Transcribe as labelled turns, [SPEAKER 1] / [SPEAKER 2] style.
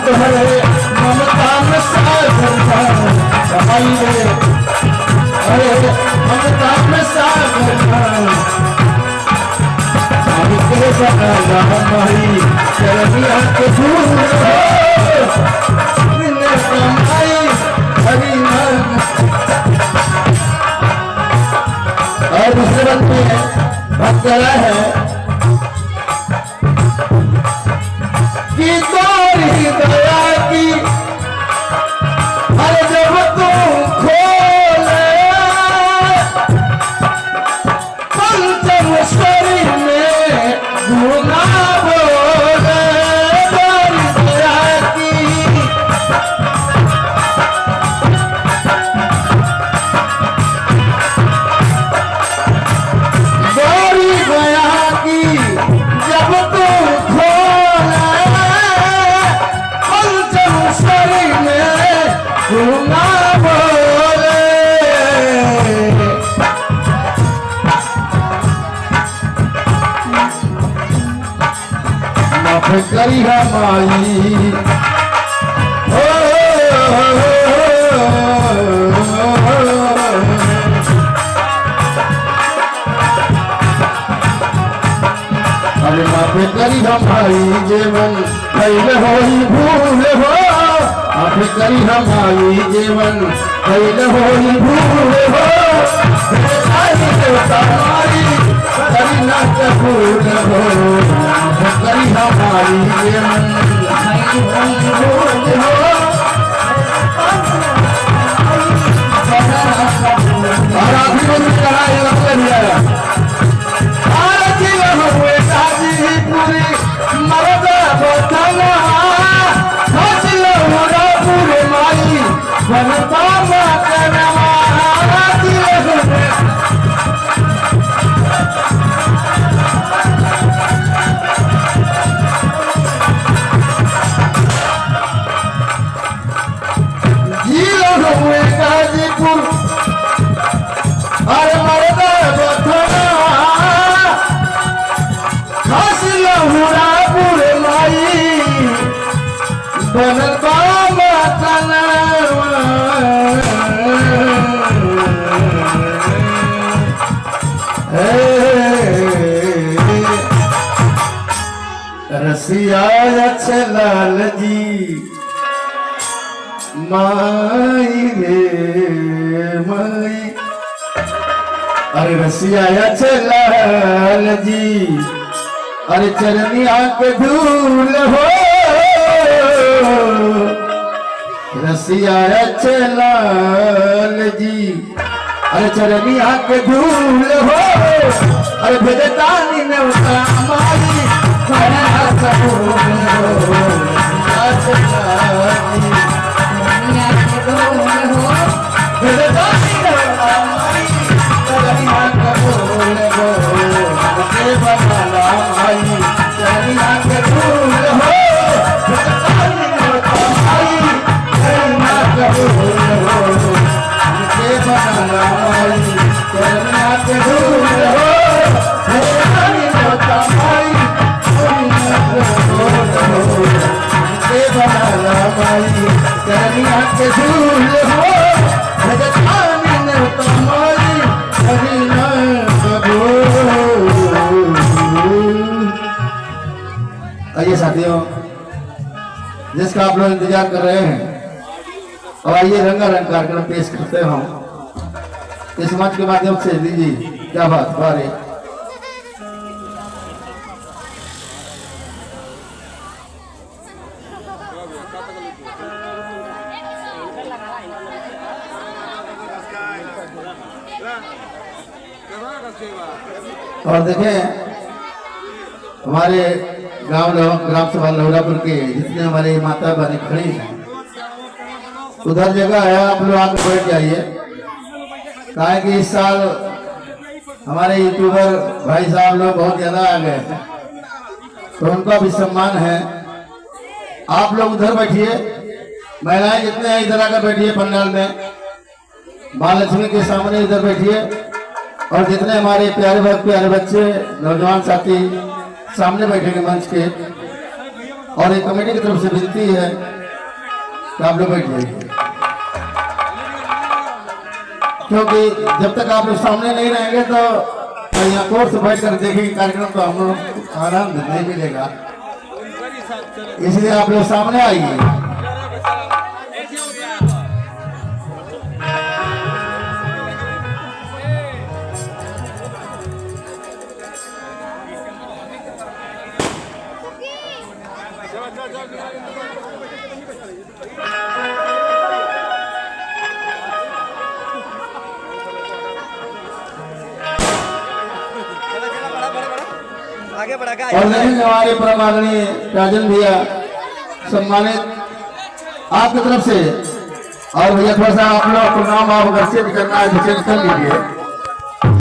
[SPEAKER 1] तोहरे ममता में सागर भाई रे, अरे ममता में सागर के बना भाई चरनिया के धूल कमाई हरी नाम। और दूसरे बंद में भक्त है कि तोरी दया की हर जब तू खोले पंचमेश्वरी में गुना बोले तोरी दया की तोरी दया की जब तू गुना बोले माफ करी हमारी अरे माफ करी हमारी जीवन पहले होई भूल हो, माफ करी हमारी जीवन पहले होई भूल हो, हमारी करी न भूल हो, माफ करी हमारी जीवन पहले भूल हो। और अभी मुझे कराए पूरी मरद बतना पूरे माई बनता गाजीपुर अरे मरद बतना लहुरा पूरे माई बनता रसिया अच्छे लाल जी माई रे माई, अरे रसिया अच्छे लाल जी अरे चरनिया के धूल हो, रसिया अच्छे लाल जी अरे चरनिया के धूल हो, अरे भेजतानी ने उता मारी आइए साथियों, जिसका आप लोग इंतजार कर रहे हैं, और आइए रंगारंग कार्यक्रम पेश करते हम इस मंच के माध्यम से। दीजिए क्या बात बारे और देखें हमारे ग्राम सभा लौरापुर के जितने हमारे माता बहनी खड़ी हैं, उधर जगह है, आप लोग आके बैठ जाइए। कहा कि इस साल हमारे यूट्यूबर भाई साहब लोग बहुत ज्यादा आ गए हैं, तो उनका भी सम्मान है। आप लोग उधर बैठिए, महिलाएं जितने हैं इधर आकर बैठिए पंडाल में, महालक्ष्मी के सामने इधर बैठिए, और जितने हमारे प्यारे बच्चे नौजवान साथी सामने बैठेंगे मंच के, और एक कमेटी की तरफ से विनती है कि आप लोग बैठ जाइए, क्योंकि जब तक आप लोग सामने नहीं रहेंगे तो यहाँ कोर्स बैठ कर देखेंगे कार्यक्रम तो हम लोग आराम नहीं मिलेगा, इसलिए आप लोग सामने आइए।
[SPEAKER 2] आगे बढ़ा
[SPEAKER 1] और देखेंगे हमारे परम आदरणीय राजन भैया सम्मानित आपकी तरफ से। और भैया थोड़ा सा आप लोग प्रोग्राम आप घर से भी करना है, कर लीजिए।